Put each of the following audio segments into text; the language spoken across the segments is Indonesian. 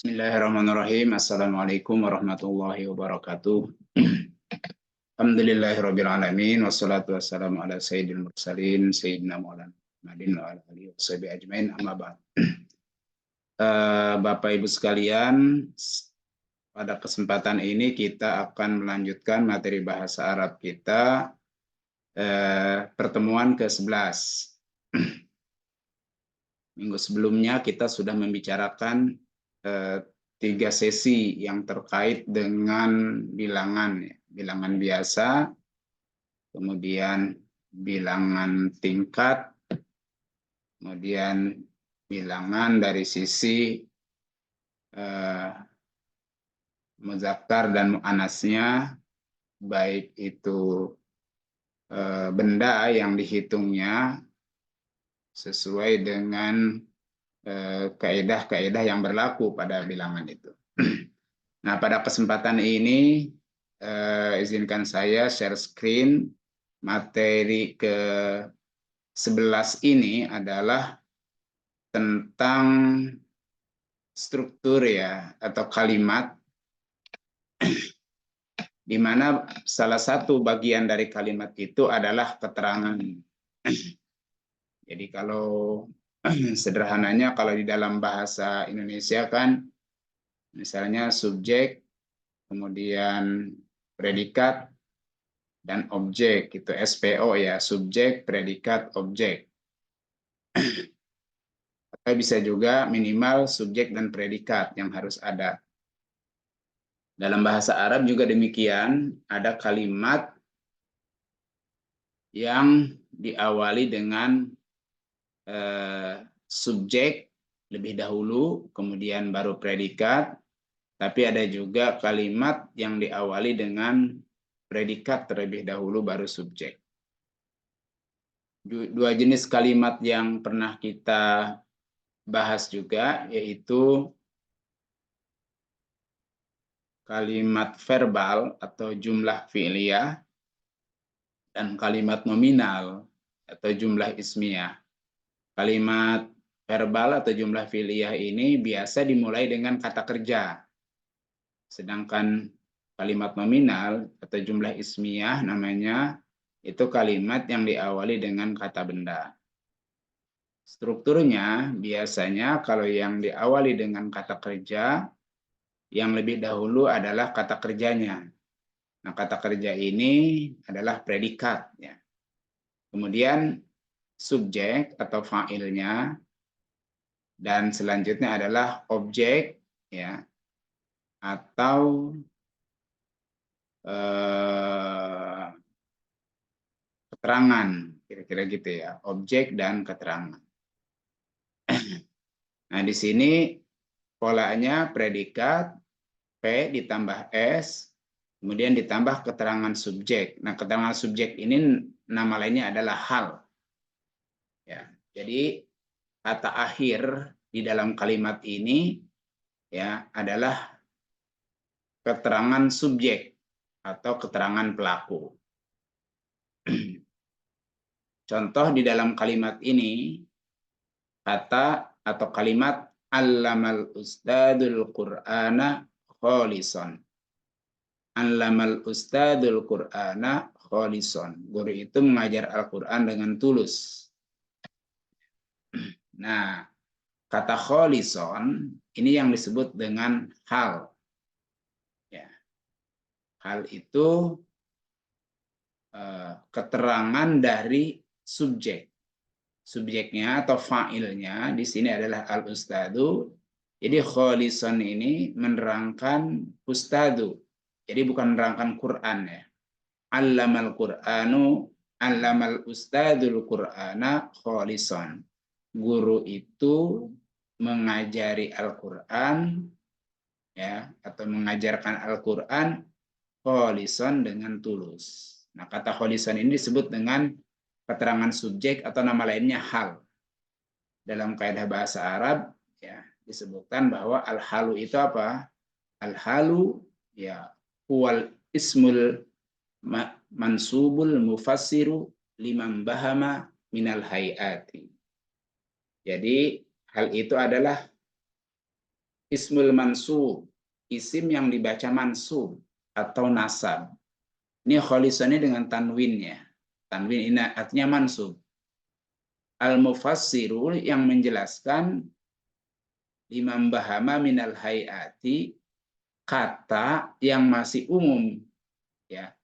Bismillahirrahmanirrahim. Assalamualaikum warahmatullahi wabarakatuh. Alhamdulillahirabbil alamin wassalatu wassalamu ala sayyidil mursalin sayyidina Maulana Muhammadin wa ala alihi washabihi ajmain amma ba'd. Bapak Ibu sekalian, pada kesempatan ini kita akan melanjutkan materi bahasa Arab kita, pertemuan ke-11. Minggu sebelumnya kita sudah membicarakan 3 sesi yang terkait dengan bilangan, bilangan biasa, kemudian bilangan tingkat, kemudian bilangan dari sisi muzakkar dan muannasnya, baik itu benda yang dihitungnya sesuai dengan kaidah-kaidah yang berlaku pada bilangan itu. Nah, pada kesempatan ini izinkan saya share screen. Materi ke-11 ini adalah tentang struktur ya atau kalimat, di mana salah satu bagian dari kalimat itu adalah keterangan. Jadi kalau sederhananya, kalau di dalam bahasa Indonesia kan misalnya subjek, kemudian predikat, dan objek, itu SPO ya, subjek, predikat, objek. Atau bisa juga minimal subjek dan predikat yang harus ada. Dalam bahasa Arab juga demikian, ada kalimat yang diawali dengan subjek lebih dahulu, kemudian baru predikat, tapi ada juga kalimat yang diawali dengan predikat terlebih dahulu baru subjek. 2 jenis kalimat yang pernah kita bahas juga, yaitu kalimat verbal atau jumlah fi'liyah dan kalimat nominal atau jumlah ismiyah. Kalimat verbal atau jumlah fi'liyah ini biasa dimulai dengan kata kerja. Sedangkan kalimat nominal atau jumlah ismiyah namanya itu kalimat yang diawali dengan kata benda. Strukturnya biasanya kalau yang diawali dengan kata kerja, yang lebih dahulu adalah kata kerjanya. Nah, kata kerja ini adalah predikat ya. Kemudian subjek atau fa'ilnya, dan selanjutnya adalah objek ya, atau keterangan, kira-kira gitu ya, objek dan keterangan. Nah, di sini polanya predikat, P ditambah S, kemudian ditambah keterangan subjek. Nah, keterangan subjek ini nama lainnya adalah hal. Ya, jadi kata akhir di dalam kalimat ini ya adalah keterangan subjek atau keterangan pelaku. Contoh di dalam kalimat ini, kata atau kalimat allamal ustadul qur'ana kholison. Allamal ustadul qur'ana kholison. Guru itu mengajar Al-Quran dengan tulus. Nah, kata kholison ini yang disebut dengan hal. Ya. Hal itu keterangan dari subjek. Subjeknya atau fa'ilnya di sini adalah al-ustadu. Jadi kholison ini menerangkan ustadu. Jadi bukan menerangkan Quran ya. Allamal Qur'anu, allamal ustadul Qur'ana kholison. Guru itu mengajari Al-Quran ya, atau mengajarkan Al-Quran kholison dengan tulus. Nah, kata kholison ini disebut dengan keterangan subjek atau nama lainnya hal. Dalam kaidah bahasa Arab ya disebutkan bahwa al-halu itu apa? Al-halu ya huwal ismul mansubul mufassiru liman bahama minal hayati. Jadi hal itu adalah ismul mansub, isim yang dibaca mansub atau nasab. Ini kholisonnya dengan tanwinnya. Tanwin ini artinya mansub. Al-mufassiru yang menjelaskan Imam Bahama minal hayati, kata yang masih umum, ya,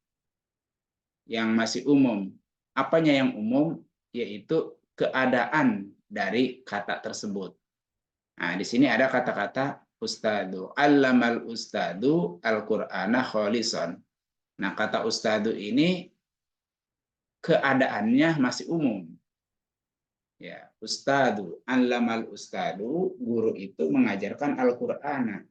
yang masih umum. Apanya yang umum? Yaitu keadaan dari kata tersebut. Nah, di sini ada kata-kata ustadu. Allamal ustadu al-Qur'ana kholison. Nah, kata ustadu ini keadaannya masih umum. Ya, ustadu, allamal ustadu, guru itu mengajarkan Al-Qur'an.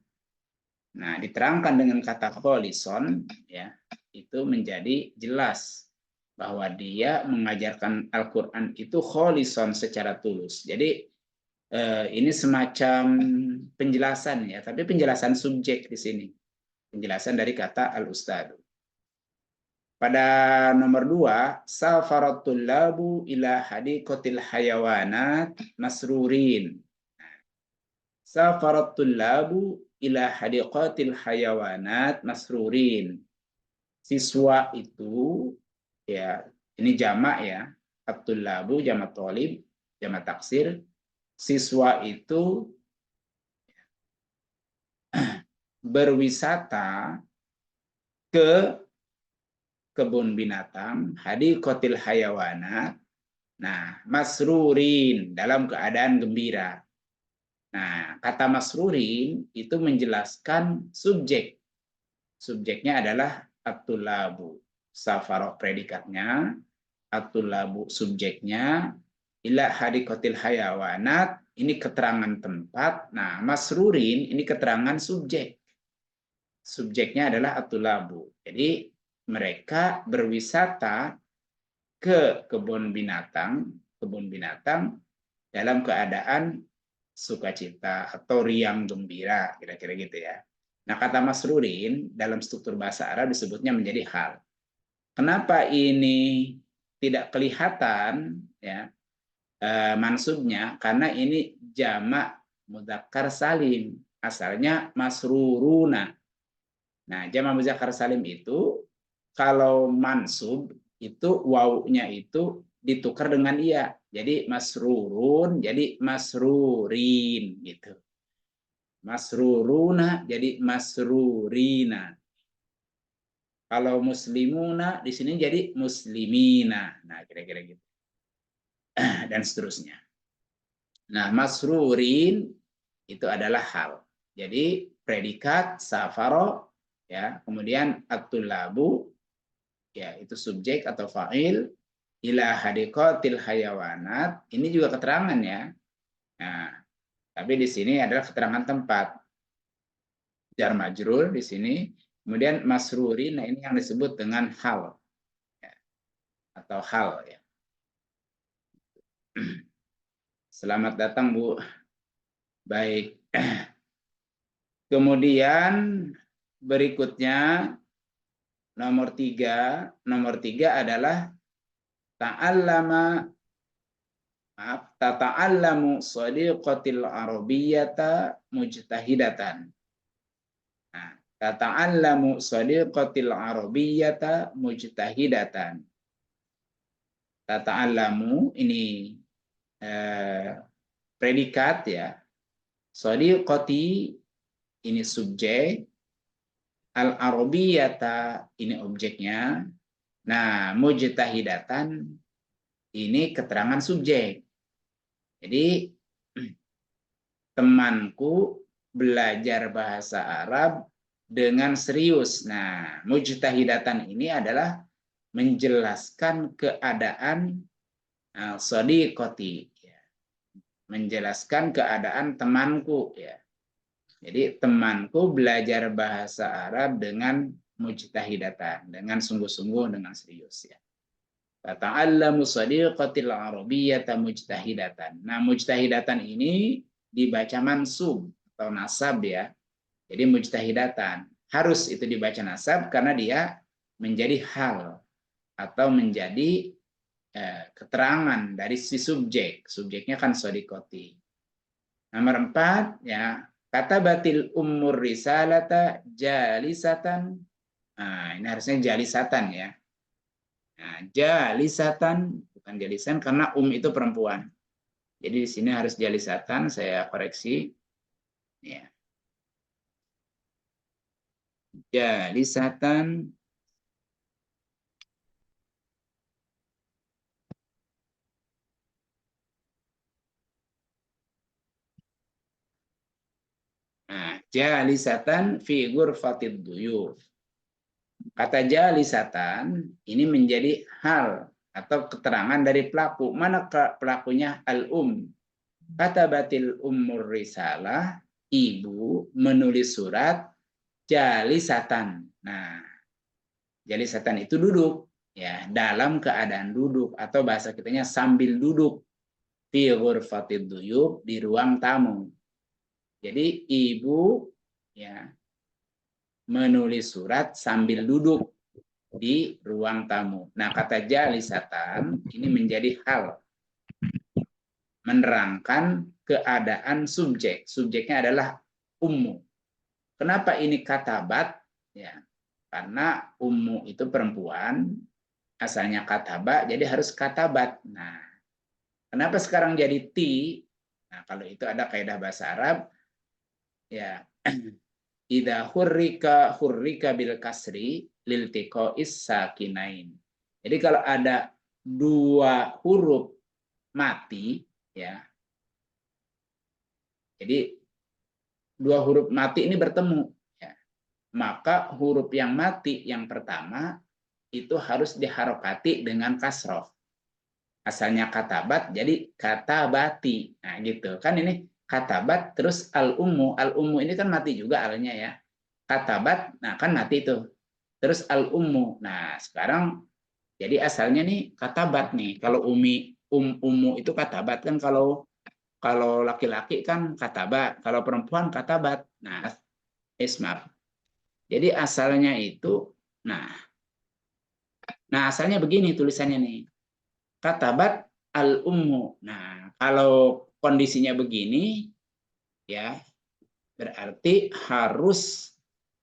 Nah, diterangkan dengan kata kholison, ya, itu menjadi jelas bahwa dia mengajarkan Al-Qur'an itu kholison secara tulus. Jadi ini semacam penjelasan, ya, tapi penjelasan subjek di sini. Penjelasan dari kata al-ustadu. Pada nomor 2, safaratul labu ila hadiqatil hayawanat masrurin. Safaratul labu ila hadiqatil hayawanat masrurin. Siswa itu, ya, ini jamak, ya, atul labu jamak tolib, jamak taksir. Siswa itu berwisata ke kebun binatang, hadiqatil hayawanat. Nah, masrurin, dalam keadaan gembira. Nah, kata masrurin itu menjelaskan subjek. Subjeknya adalah at-tulabu. Safaroh predikatnya, at-tulabu subjeknya, ila hadiqatil hayawanat, ini keterangan tempat. Nah, masrurin ini keterangan subjek. Subjeknya adalah at-tulabu. Jadi mereka berwisata ke kebun binatang dalam keadaan sukacita atau riang gembira, kira-kira gitu, ya. Nah, kata masrurin dalam struktur bahasa Arab disebutnya menjadi hal. Kenapa ini tidak kelihatan, ya, mansubnya? Karena ini jamak mudzakkar salim, asalnya masruruna. Nah, jamak mudzakkar salim itu kalau mansub itu wawunya itu ditukar dengan iya. Jadi masrurun jadi masrurin gitu. Masruruna jadi masrurina. Kalau muslimuna di sini jadi muslimina. Nah, kira-kira gitu. Dan seterusnya. Nah, masrurin itu adalah hal. Jadi predikat safaro, ya, kemudian at-tullabu, ya, itu subjek atau fa'il, ila hadiqatil hayawanat, ini juga keterangan, ya. Nah, tapi di sini adalah keterangan tempat. Jar majrur di sini, kemudian masruri, nah ini yang disebut dengan hal, ya, atau hal, ya. Selamat datang, Bu. Baik. Kemudian berikutnya nomor 3. Nomor 3 adalah tata'allamu shadiqatil arabiyyata mujtahidatan. Nah, tata'allamu shadiqatil arabiyyata mujtahidatan. Tata'allamu ini predikat, ya. Shadiqati ini subjek, al-arabiyyata ini objeknya. Nah, mujtahidatan ini keterangan subjek. Jadi temanku belajar bahasa Arab dengan serius. Nah, mujtahidatan ini adalah menjelaskan keadaan shadiqati, ya. Menjelaskan keadaan temanku, ya. Jadi temanku belajar bahasa Arab dengan mujtahidatan, dengan sungguh-sungguh, dengan serius, ya. Tata'allamu shadiqatil arabiyyata mujtahidatan. Nah, mujtahidatan ini dibaca mansub atau nasab, ya. Jadi mujtahidatan harus itu dibaca nasab karena dia menjadi hal atau menjadi keterangan dari si subjek. Subjeknya kan shadiqati. Nomor 4, ya, Katabatil ummur risalata jalisatan. Nah, ini harusnya jalisatan ya. Nah, jalisatan bukan jalisan karena itu perempuan. Jadi di sini harus jalisatan, saya koreksi. Ya. Jalisatan jalisatan fi ghurfatid duyuf. Kata jalisatan ini menjadi hal atau keterangan dari pelaku. Mana pelakunya? Al-um. Kata batil umur risalah, ibu menulis surat jalisatan. Nah, jalisatan itu duduk ya, dalam keadaan duduk atau bahasa kitanya sambil duduk fi ghurfatid duyuf, di ruang tamu. Jadi ibu ya menulis surat sambil duduk di ruang tamu. Nah, kata jalisatan ini menjadi hal menerangkan keadaan subjek. Subjeknya adalah ummu. Kenapa ini katabat? Ya, karena ummu itu perempuan, asalnya kataba, jadi harus katabat. Nah, kenapa sekarang jadi ti? Nah, kalau itu ada kaidah bahasa Arab, ya idza hurrika bil kasri liltiqa'is sakinain. Jadi kalau ada dua huruf mati ya. Jadi dua huruf mati ini bertemu ya. Maka huruf yang mati yang pertama itu harus diharokati dengan kasroh. Asalnya katabat jadi katabati. Nah, gitu. Kan ini katabat terus al-ummu. Al-ummu ini kan mati juga alnya ya. Katabat, nah kan mati itu. Terus al-ummu. Nah, sekarang jadi asalnya nih katabat nih. Kalau ummu itu katabat kan, kalau laki-laki kan katabat, kalau perempuan katabat. Nah, ismar. Jadi asalnya itu nah asalnya begini tulisannya nih. Katabat al-ummu. Nah, kalau kondisinya begini ya, berarti harus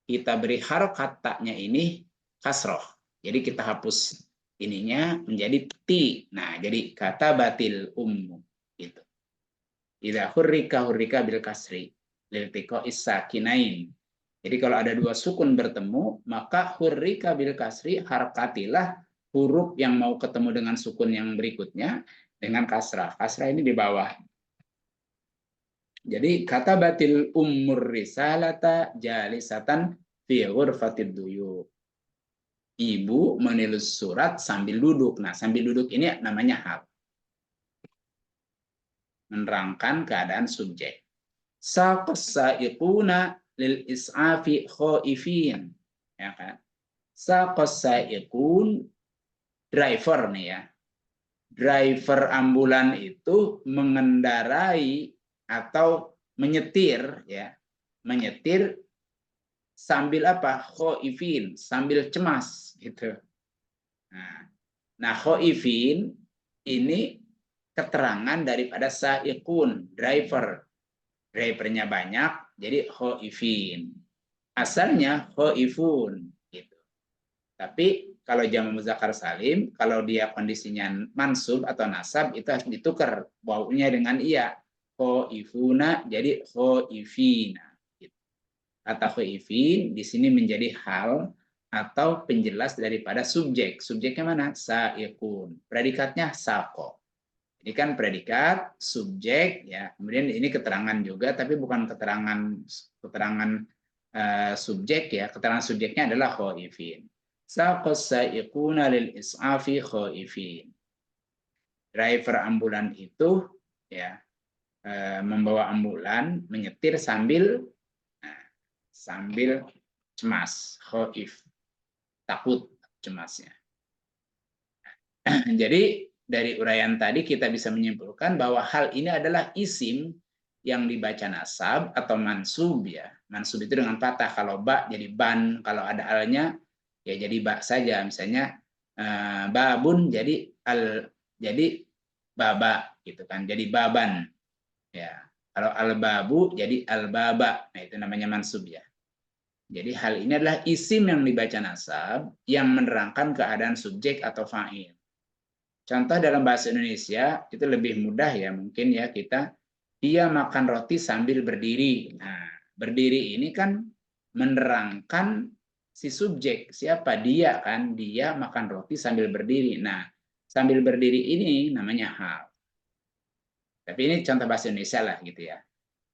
kita beri harokatnya ini kasroh. Jadi kita hapus ininya menjadi ti. Nah, jadi kata batil ummu gitu. Idza hurrika bil kasri liltiqo isakinain. Jadi kalau ada dua sukun bertemu, maka hurrika bil kasri harakatilah huruf yang mau ketemu dengan sukun yang berikutnya dengan kasrah. Kasrah ini di bawah. Jadi kata batil umur risalata jalisatan fi ghurfatid duyub. Ibu menulis surat sambil duduk. Nah, sambil duduk ini namanya hal. Menerangkan keadaan subjek. Saqas-sa'iquna lil is'afi khaifin. Ya kan? Saqas-sa'iqun driver nih ya. Driver ambulan itu mengendarai atau menyetir ya. Menyetir sambil apa? Khaifin, sambil cemas gitu. Nah, khaifin ini keterangan daripada sa'iqun, driver. Drivernya banyak, jadi khaifin. Asalnya khaifun gitu. Tapi kalau jamak muzakkar salim, kalau dia kondisinya mansub atau nasab itu harus ditukar wawunya dengan iya. Khaifuna jadi khaifina. Gitu. Kata khaifin di sini menjadi hal atau penjelas daripada subjek. Subjeknya mana? Sa'iqun. Predikatnya saqo. Ini kan predikat, subjek, ya. Kemudian ini keterangan juga, tapi bukan keterangan subjek ya. Keterangan subjeknya adalah khaifin. Saqas sa'iquna lil is'afi khaifin. Driver ambulan itu ya membawa ambulan, menyetir sambil cemas, khaif, takut cemasnya. Jadi dari uraian tadi kita bisa menyimpulkan bahwa hal ini adalah isim yang dibaca nasab atau mansub ya. Mansub itu dengan patah, kalau ba jadi ban, kalau ada alnya ya jadi ba saja. Misalnya babun jadi baba gitu kan, jadi baban ya. Kalau al-babu jadi al-baba. Nah, itu namanya mansub ya. Jadi hal ini adalah isim yang dibaca nasab yang menerangkan keadaan subjek atau fa'il. Contoh dalam bahasa Indonesia itu lebih mudah ya mungkin ya kita dia makan roti sambil berdiri. Nah, berdiri ini kan menerangkan si subjek siapa dia kan dia makan roti sambil berdiri. Nah, sambil berdiri ini namanya hal. Tapi ini contoh bahasa Indonesia lah gitu ya.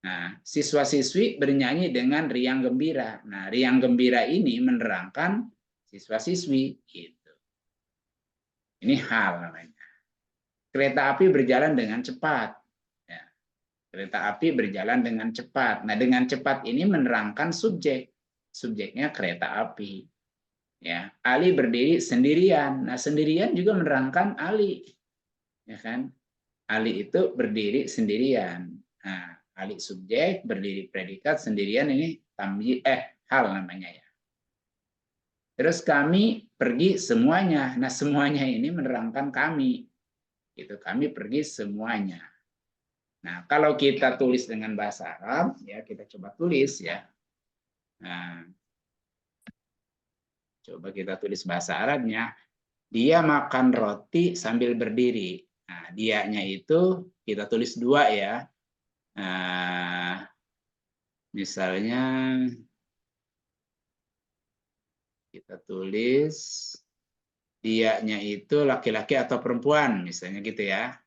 Nah, siswa-siswi bernyanyi dengan riang gembira. Nah, riang gembira ini menerangkan siswa-siswi gitu. Ini hal namanya. Kereta api berjalan dengan cepat. Ya, kereta api berjalan dengan cepat. Nah, dengan cepat ini menerangkan subjek. Subjeknya kereta api. Ya, Ali berdiri sendirian. Nah, sendirian juga menerangkan Ali. Ya kan? Ali itu berdiri sendirian. Nah, Ali subjek, berdiri predikat, sendirian ini hal namanya ya. Terus kami pergi semuanya. Nah, semuanya ini menerangkan kami. Itu kami pergi semuanya. Nah, kalau kita tulis dengan bahasa Arab, ya kita coba tulis ya. Nah, coba kita tulis bahasa Arabnya. Dia makan roti sambil berdiri. Nah, dianya itu kita tulis dua ya. Nah, misalnya kita tulis dianya itu laki-laki atau perempuan, misalnya gitu ya.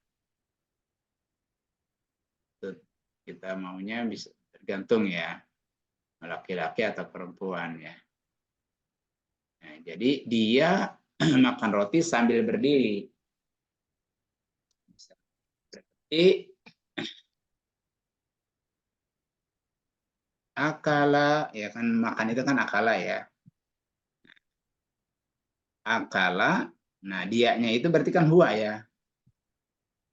Kita maunya bisa tergantung ya, laki-laki atau perempuan ya. Nah, jadi dia makan roti sambil berdiri. Berarti akala ya kan makan itu kan akala ya. Akala, nah dianya itu berarti kan huwa ya.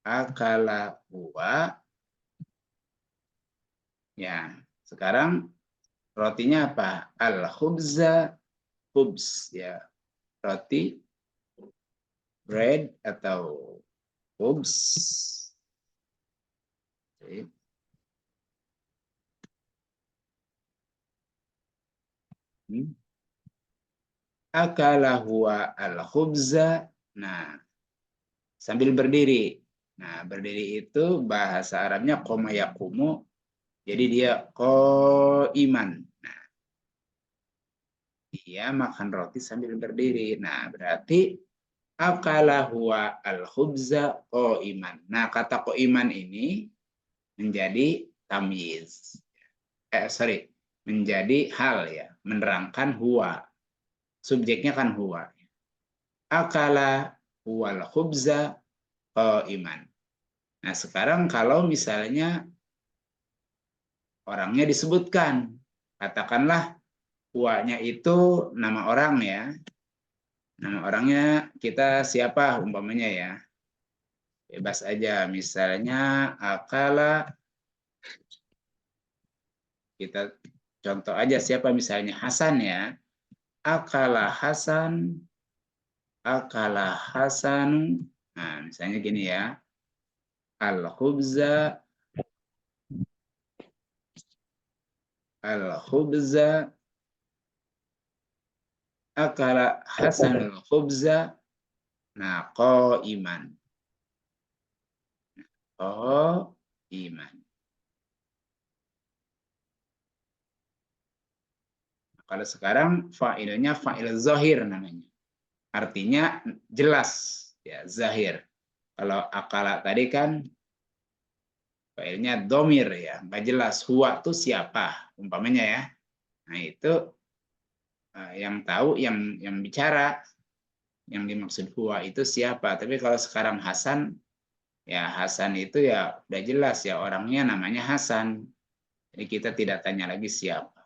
Akala huwa. Ya, sekarang rotinya apa? Al-khubza, khubz ya. Roti, bread atau khubz. Oke. Akala huwa al-khubza. Nah, sambil berdiri. Nah, berdiri itu bahasa Arabnya koma yakumu. Jadi dia iman. Nah, dia makan roti sambil berdiri. Nah, berarti akala huwa al-khubza iman. Nah, kata iman ini menjadi tamyiz. Sorry, menjadi hal ya, menerangkan huwa. Subjeknya kan huwa. Akala huwal khubza iman. Nah, sekarang kalau misalnya orangnya disebutkan, katakanlah huwanya itu nama orang ya. Nama orangnya kita siapa umpamanya ya. Bebas aja. Misalnya akala, kita contoh aja siapa misalnya Hasan ya. Akala Hasan, akala Hasan. Nah, misalnya gini ya. Al-khubza, al-khubza, akala Hasan al-khubza. Nah, iman. Iman. Kalau sekarang fa'ilnya fa'il zahir namanya. Artinya jelas ya, zahir. Kalau akala tadi kan fa'ilnya domir ya, nggak jelas huwa itu siapa umpamanya ya. Nah, itu yang tahu yang bicara, yang dimaksud huwa itu siapa. Tapi kalau sekarang Hasan, ya Hasan itu ya udah jelas ya orangnya namanya Hasan. Jadi kita tidak tanya lagi siapa.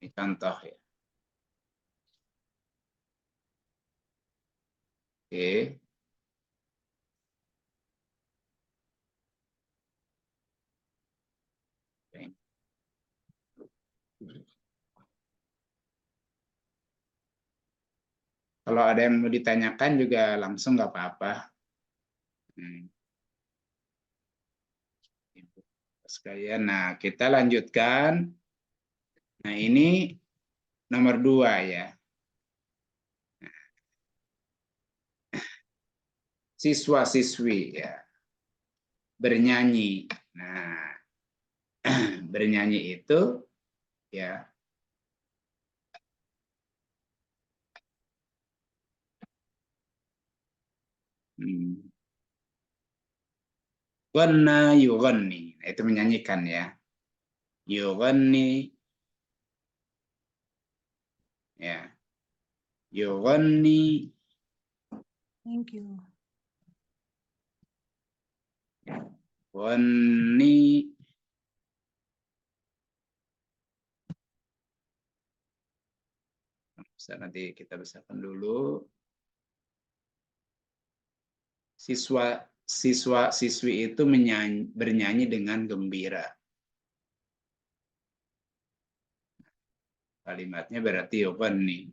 Ini contoh ya. Oke. Kalau ada yang mau ditanyakan juga langsung nggak apa-apa. Hmm. Sekalian. Nah, kita lanjutkan. Nah, ini nomor 2 ya. Siswa-siswi ya. Bernyanyi. Nah, bernyanyi itu ya Ghanna yughanni. Nah, itu menyanyikan ya. Yughanni ya. Yughanni. Thank you. Ghanni. Nanti kita besarkan dulu. Siswa-siswi itu bernyanyi dengan gembira. Kalimatnya berarti yughanni.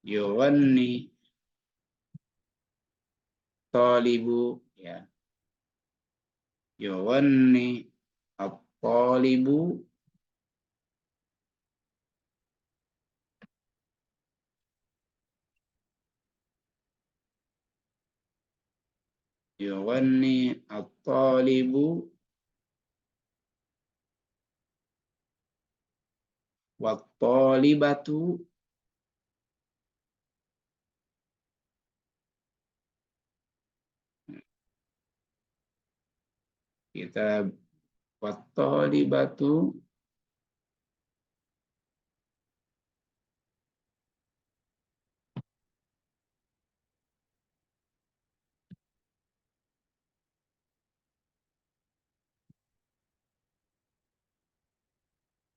Yughanni talibu ya. Yughanni at-talibu yughanni at-talibu wat-talibatu kita wat-talibatu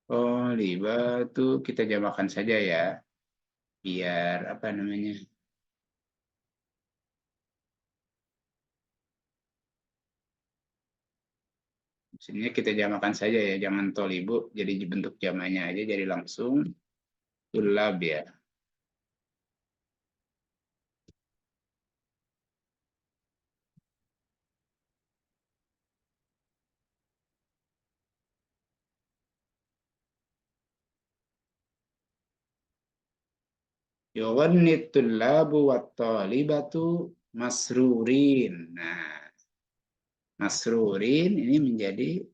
talibatu kita jamakan saja ya. Biar apa namanya? Maksudnya kita jamakan saja ya, jangan tolibu, jadi bentuk jamanya aja, jadi langsung tulab ya. Yughanni tullabu wat-talibatu masrurin. Nah, masrurin ini menjadi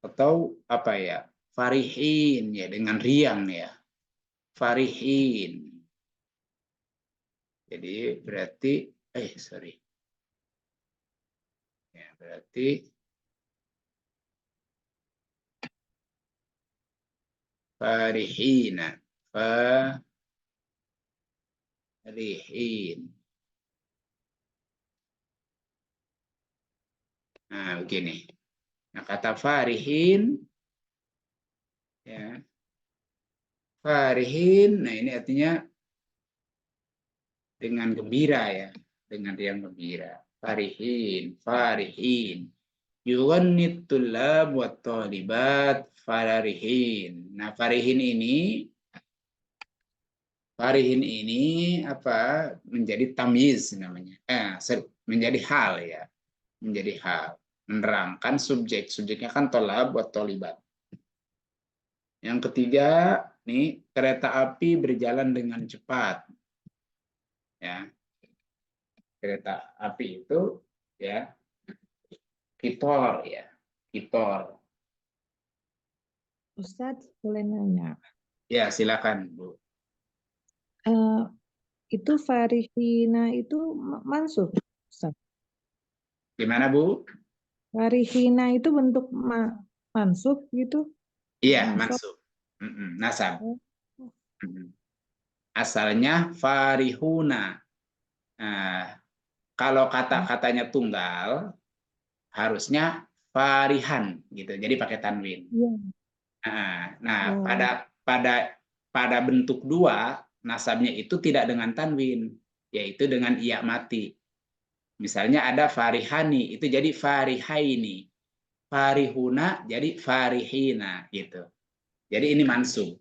atau apa ya? Farihin ya, dengan riang ya. Farihin. Jadi berarti sorry. Ya, berarti farihina. Farihin. Nah, begini. Nah, kata farihin ya. Farihin, nah ini artinya dengan gembira ya, dengan riang gembira. Farihin, farihin. Yughanni tullab wa talibat farihin. Nah, farihin ini apa? Menjadi tamyiz namanya. Menjadi hal ya. Menjadi hal. Menerangkan subjek. Subjeknya kan tolab wa talibat. Yang ketiga, nih kereta api berjalan dengan cepat. Ya. Kereta api itu ya kitor ya. Kitor. Ustadz, boleh nanya? Ya, silakan, Bu. Itu farihina itu mansub, Ustadz. Gimana, Bu? Farihina itu bentuk mansub gitu? Iya, Nasab. mansub. Nasab. Oh. Asalnya farihuna. Nah, kalau kata-katanya tunggal, harusnya farihan gitu. Jadi pakai tanwin. Iya. Nah, Oh. pada bentuk dua, nasabnya itu tidak dengan tanwin, yaitu dengan iya mati. Misalnya ada farihani, itu jadi farihaini. Farihuna jadi farihina gitu. Jadi ini mansub.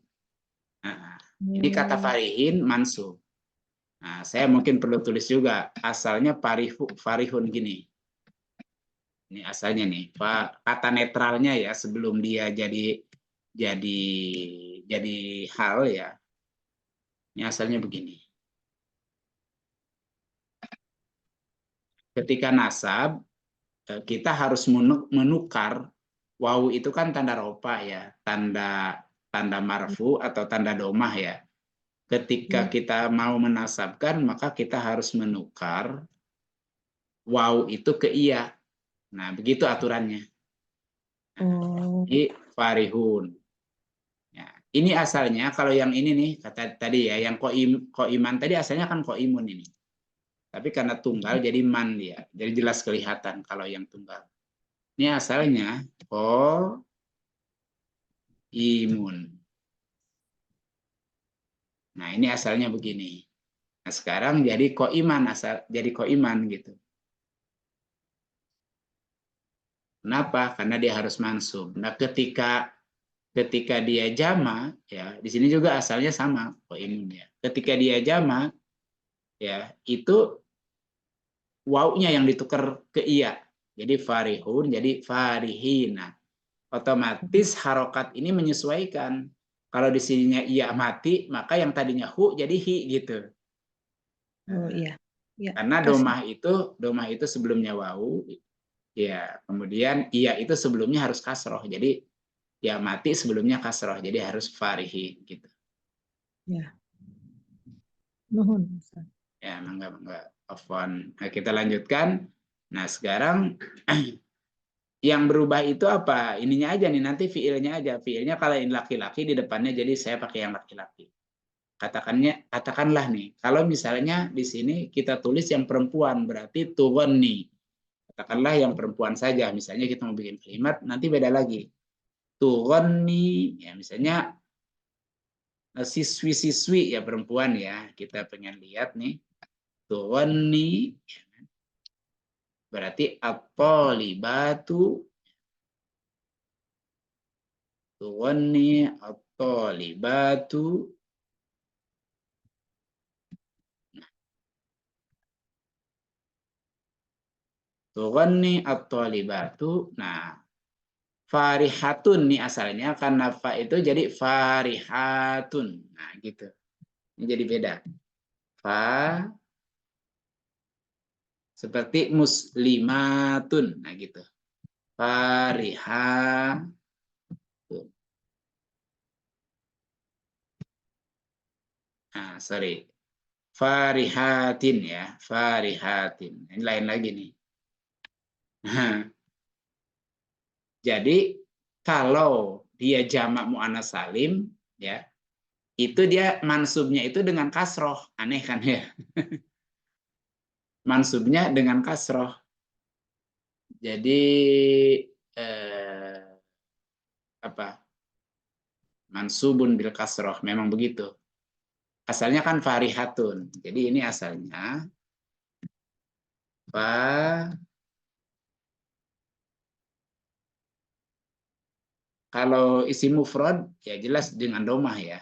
Jadi kata farihin mansub. Nah, saya mungkin perlu tulis juga asalnya farihun gini. Ini asalnya nih, kata netralnya ya sebelum dia jadi hal ya. Ini asalnya begini. Ketika nasab kita harus menukar wawu itu kan tanda rofa ya, tanda marfu atau tanda domah ya. Ketika kita mau menasabkan maka kita harus menukar wawu itu ke iya. Nah, begitu aturannya. Jadi farihun. Ya, ini asalnya kalau yang ini nih kata tadi ya, yang koiman tadi asalnya kan koimun ini. Tapi karena tunggal jadi man dia. Jadi jelas kelihatan kalau yang tunggal. Ini asalnya koimun. Nah, ini asalnya begini. Nah, sekarang jadi koiman jadi koiman gitu. Kenapa? Karena dia harus mansub. Nah, ketika dia jama ya, di sini juga asalnya sama koimun ya. Ketika dia jama ya, itu wawunya yang ditukar ke iya. Jadi farihun jadi farihina. Otomatis harokat ini menyesuaikan. Kalau di sininya iya mati, maka yang tadinya hu jadi hi gitu. Oh iya. Ya, Karena domah itu sebelumnya wawu, ya kemudian iya itu sebelumnya harus kasroh. Jadi ya mati sebelumnya kasroh. Jadi harus farihi gitu. Ya. Nuhun. Ya mangga. Afwan. Nah, kita lanjutkan. Nah sekarang yang berubah itu apa? Ininya aja nih, nanti fiilnya aja. Fiilnya kalau ini laki-laki di depannya, jadi saya pakai yang laki-laki. Katakanlah nih, kalau misalnya di sini kita tulis yang perempuan, berarti tughni. Katakanlah yang perempuan saja. Misalnya kita mau bikin kalimat, nanti beda lagi. Tughni, ya misalnya siswi-siswi ya perempuan ya. Kita pengen lihat nih. Tughni, berarti at-talibatu. Tughni at-talibatu. Tughni at-talibatu. Nah, farihatun nih asalnya karena fa itu jadi farihatun. Nah, gitu. Ini jadi beda. Fa seperti muslimatun. Nah, gitu. Farihatun. Nah, sorry. Farihatin ya, farihatin. Ini lain lagi nih. Nah, jadi kalau dia jamak muannas salim ya, itu dia mansubnya itu dengan kasroh. Aneh kan ya? Mansubnya dengan kasroh. Jadi apa? Mansubun bil kasroh. Memang begitu. Asalnya kan farihatun. Jadi ini asalnya fa. Kalau isi mufrad ya jelas dengan domah ya.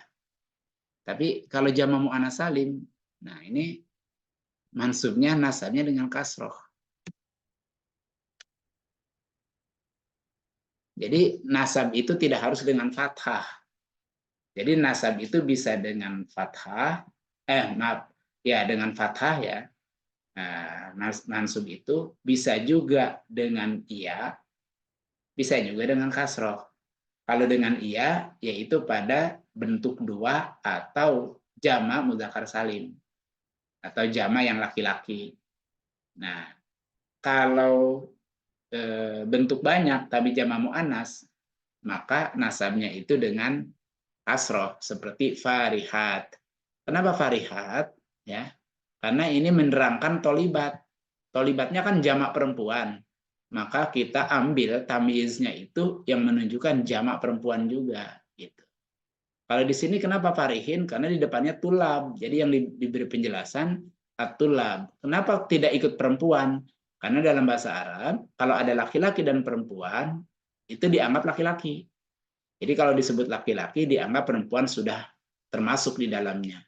Tapi kalau jamak muannas salim, nah ini mansubnya nasabnya dengan kasroh. Jadi nasab itu tidak harus dengan fathah. Jadi nasab itu bisa dengan fathah, maaf, ya dengan fathah ya. Nah, mansub itu bisa juga dengan iya, bisa juga dengan kasroh. Kalau dengan iya, yaitu pada bentuk dua atau jama mudzakkar salim atau jama yang laki-laki. Nah, kalau bentuk banyak tapi jama muannas, maka nasabnya itu dengan kasroh seperti farihat. Kenapa farihat? Ya, karena ini menerangkan tolibat. Tolibatnya kan jamak perempuan. Maka kita ambil tamyiznya itu yang menunjukkan jamak perempuan juga. Gitu. Kalau di sini kenapa farihin? Karena di depannya tulab. Jadi yang diberi penjelasan at-tulab. Kenapa tidak ikut perempuan? Karena dalam bahasa Arab, kalau ada laki-laki dan perempuan, itu dianggap laki-laki. Jadi kalau disebut laki-laki, dianggap perempuan sudah termasuk di dalamnya.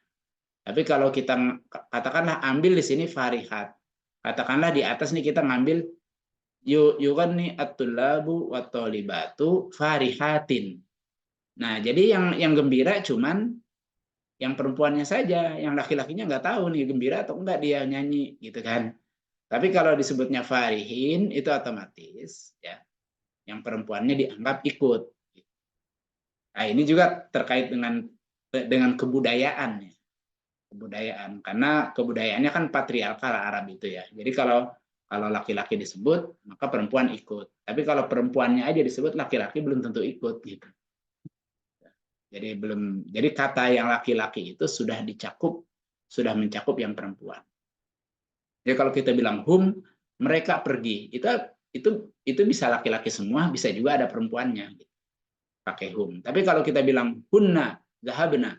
Tapi kalau kita katakanlah ambil di sini farihat, katakanlah di atas nih kita ngambil yughanni at-tullabu wa thalibatu farihatin. Nah, jadi yang gembira cuman yang perempuannya saja, yang laki-lakinya nggak tahu nih gembira atau enggak dia nyanyi gitu kan. Tapi kalau disebutnya farihin itu otomatis ya, yang perempuannya dianggap ikut. Nah, ini juga terkait dengan kebudayaan ya. Kebudayaan, karena kebudayaannya kan patriarkal Arab itu ya. Jadi kalau laki-laki disebut maka perempuan ikut. Tapi kalau perempuannya aja disebut laki-laki belum tentu ikut gitu. Jadi kata yang laki-laki itu sudah mencakup yang perempuan. Jadi kalau kita bilang hum, mereka pergi, itu bisa laki-laki semua, bisa juga ada perempuannya gitu. Pakai hum. Tapi kalau kita bilang hunna zahabna,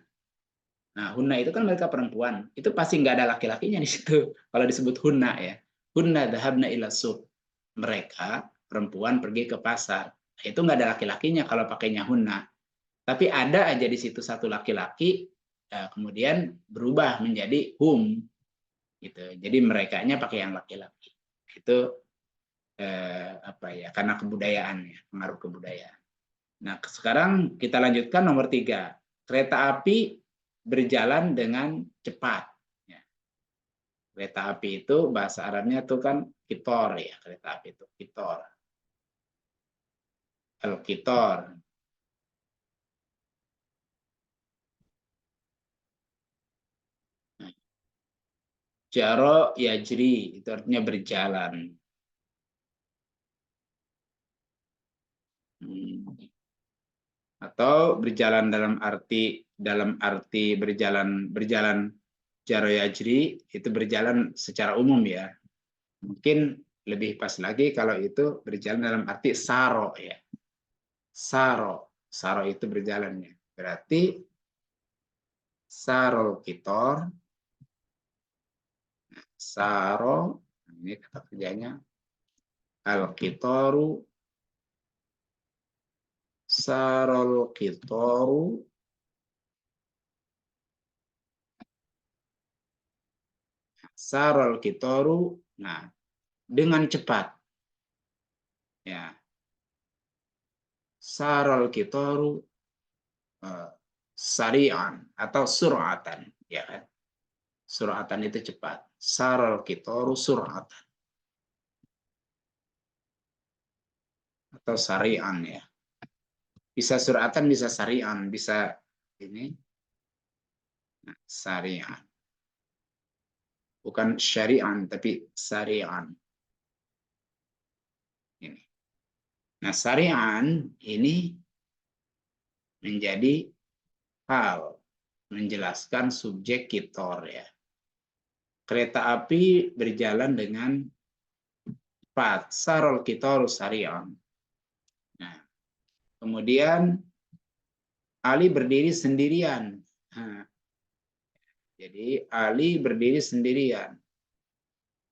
nah, hunna itu kan mereka perempuan. Itu pasti nggak ada laki-lakinya di situ. Kalau disebut hunna ya. Hunna dhahabna ila suq. Mereka perempuan pergi ke pasar. Itu nggak ada laki-lakinya kalau pakainya hunna. Tapi ada aja di situ satu laki-laki, kemudian berubah menjadi hum. Gitu. Jadi merekanya pakai yang laki-laki. Itu karena kebudayaan ya, pengaruh kebudayaan. Nah, sekarang kita lanjutkan nomor 3. Kereta api berjalan dengan cepat. Ya. Kereta api itu bahasa Arabnya itu kan kitor ya, kereta api itu kitor. Al-kitor. Jaro yajri itu artinya berjalan. Atau berjalan dalam arti berjalan jaro yajri itu berjalan secara umum ya. Mungkin lebih pas lagi kalau itu berjalan dalam arti saro ya. Saro itu berjalannya. Berarti sarol kitor, saro, ini kata kerjanya, al kitoru, sarol kitoru, sarol kitoru, nah dengan cepat, ya, sarol kitoru, sarian atau suratan, ya kan? Suratan itu cepat. Sarol kitoru suratan atau sarian ya. Bisa suratan, bisa sarian, bisa ini. Nah, sarian. Bukan syari'an, tapi sarian. Ini. Nah, sarian ini menjadi hal menjelaskan subjek kitor ya. Kereta api berjalan dengan cepat. Sarol kitor sarian. Nah, kemudian Ali berdiri sendirian. Nah, jadi Ali berdiri sendirian.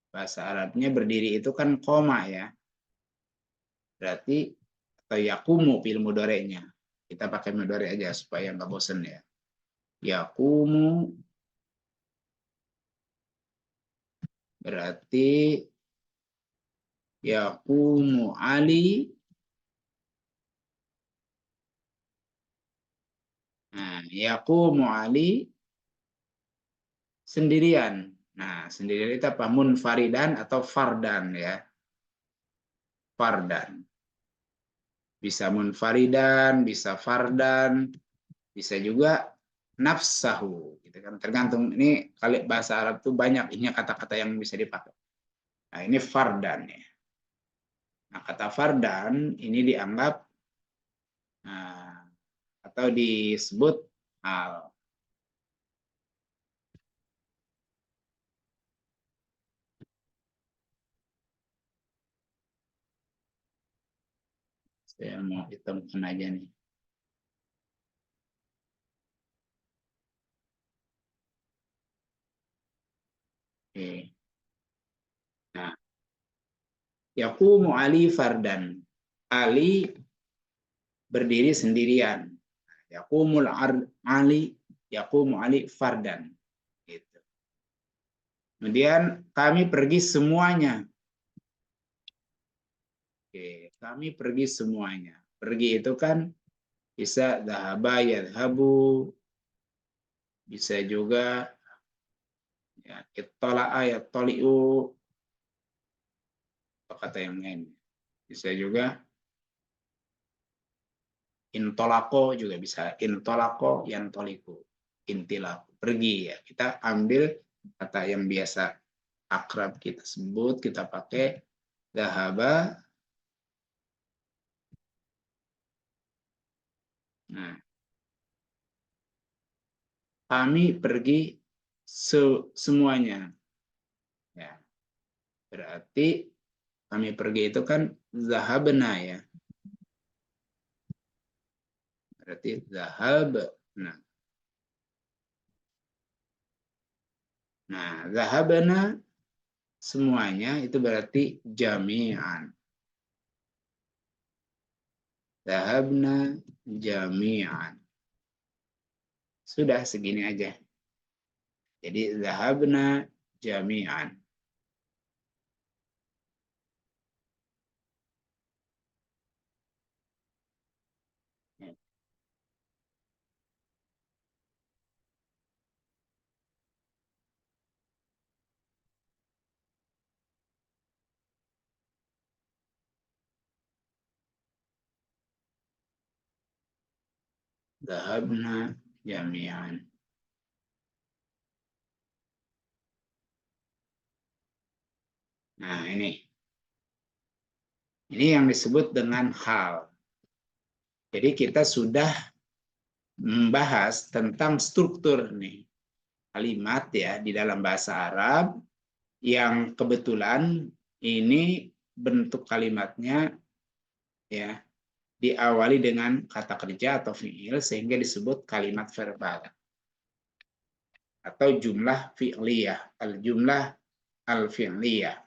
Bahasa Arabnya berdiri itu kan koma ya. Berarti atau yakumu fil mudhari'nya. Kita pakai mudhari' aja supaya nggak bosen ya. Yakumu berarti yakumu Ali. Nah, yakumu Ali sendirian. Nah, sendirian itu apa? Munfaridan atau fardan ya. Fardan. Bisa munfaridan, bisa fardan, bisa juga nafsahu. Gitu kan. Tergantung ini kali bahasa Arab tuh banyak ini kata-kata yang bisa dipakai. Nah, ini fardan ya. Nah, kata fardan ini dianggap atau disebut hal. Saya mau hitamkan aja nih. Oke. Nah, yaqumu Ali fardan. Ali berdiri sendirian. Yaqumul Ali yaqumu Ali fardan. Gitu. Kemudian kami pergi semuanya. Oke, kami pergi semuanya. Pergi itu kan bisa dhahaba yadhabu, bisa juga ya ittala'a yattali'u, atau kata yang lain. Bisa juga intolako juga bisa. Intolako yantoliku. Intilaku. Pergi ya. Kita ambil kata yang biasa akrab kita sebut, kita pakai dhahaba. Nah, kami pergi semuanya. Ya. Berarti kami pergi itu kan zahabna ya. Berarti zahab. Nah, zahabna semuanya itu berarti jami'an. Zahabna jami'an. Sudah segini aja. Jadi zahabna jami'an. Zahabna jami'an. Nah, ini yang disebut dengan hal. Jadi kita sudah membahas tentang struktur nih kalimat ya di dalam bahasa Arab yang kebetulan ini bentuk kalimatnya ya diawali dengan kata kerja atau fiil sehingga disebut kalimat verbal atau jumlah fi'liyah, al-jumlah al-fi'liyah,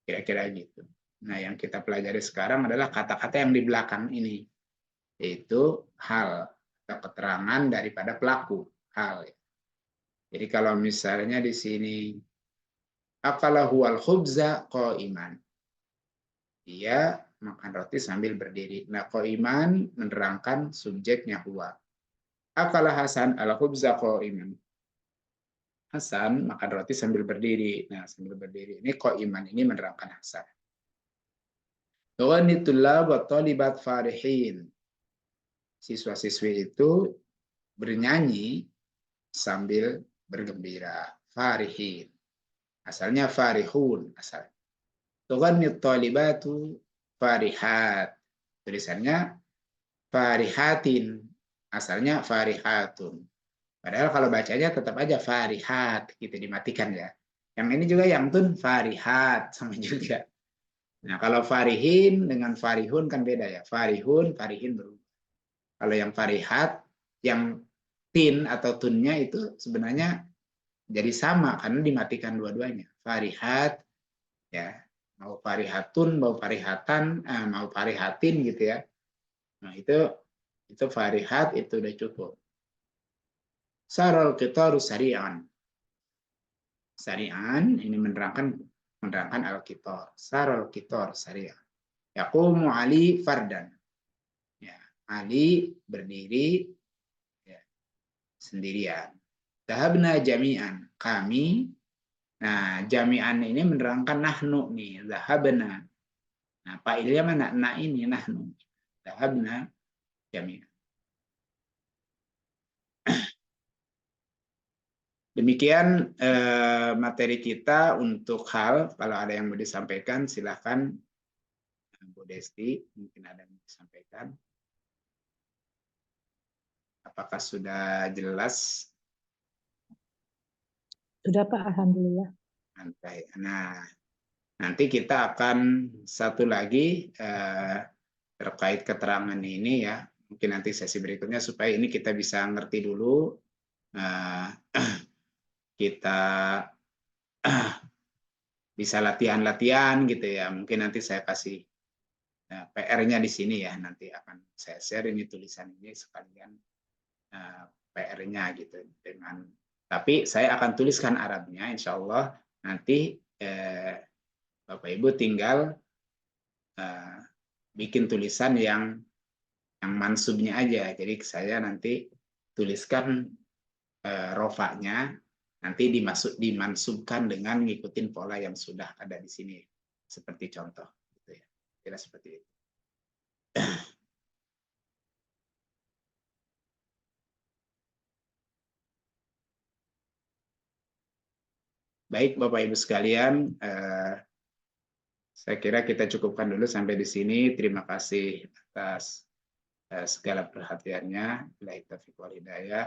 kira-kira gitu. Nah, yang kita pelajari sekarang adalah kata-kata yang di belakang ini, yaitu hal atau keterangan daripada pelaku, hal. Jadi kalau misalnya di sini akala huwal khubza qa'iman. Dia makan roti sambil berdiri. Nah, qa'iman menerangkan subjeknya huwa. Akala Hasan al khubza qa'iman. Hasan makan roti sambil berdiri. Nah, sambil berdiri ini qa'iman ini menerangkan Hasan. Ghanitullah wa talibat farihin. Siswa-siswi itu bernyanyi sambil bergembira. Farihin. Asalnya farihun. Asalnya. Tughannit talibatu farihat. Tulisannya farihatin. Asalnya farihatun. Padahal kalau bacanya tetap aja farihat. Gitu dimatikan ya. Yang ini juga yang tun farihat. Sama juga. Nah, kalau farihin dengan farihun kan beda ya. Farihun, farihin berubah. Kalau yang farihat, yang tin atau tunnya itu sebenarnya jadi sama karena dimatikan dua-duanya. Farihat, ya mau farihatun, mau farihatan, mau farihatin gitu ya. Nah itu farihat itu udah cukup. Sarol qitaru sari'an. Sari'an ini menerangkan al-qitar. Sarol qitar sari'an. Yaqumu Ali fardan. Ya, Ali berdiri ya, sendirian. Dhahabna jami'an. Kami. Nah, jami'an ini menerangkan nahnu nih. Dhahabna. Nah, fa'ilnya mana? Nah ini nahnu. Dhahabna jami'an. Demikian materi kita untuk hal. Kalau ada yang mau disampaikan, silakan Bu Desti. Mungkin ada yang mau disampaikan. Apakah sudah jelas? Sudah Pak, Alhamdulillah. Nah, nanti kita akan satu lagi terkait keterangan ini ya. Mungkin nanti sesi berikutnya supaya ini kita bisa ngerti dulu. Kita bisa latihan-latihan gitu ya. Mungkin nanti saya kasih PR-nya di sini ya. Nanti akan saya share ini tulisan ini sekalian PR-nya gitu. Tapi saya akan tuliskan Arabnya, insya Allah nanti Bapak Ibu tinggal bikin tulisan yang mansubnya aja. Jadi saya nanti tuliskan rofanya, nanti dimansubkan dengan ngikutin pola yang sudah ada di sini, seperti contoh. Gitu ya. Kira seperti itu. Baik, Bapak Ibu sekalian, saya kira kita cukupkan dulu sampai di sini. Terima kasih atas segala perhatiannya. Bila taufiq wal hidayah.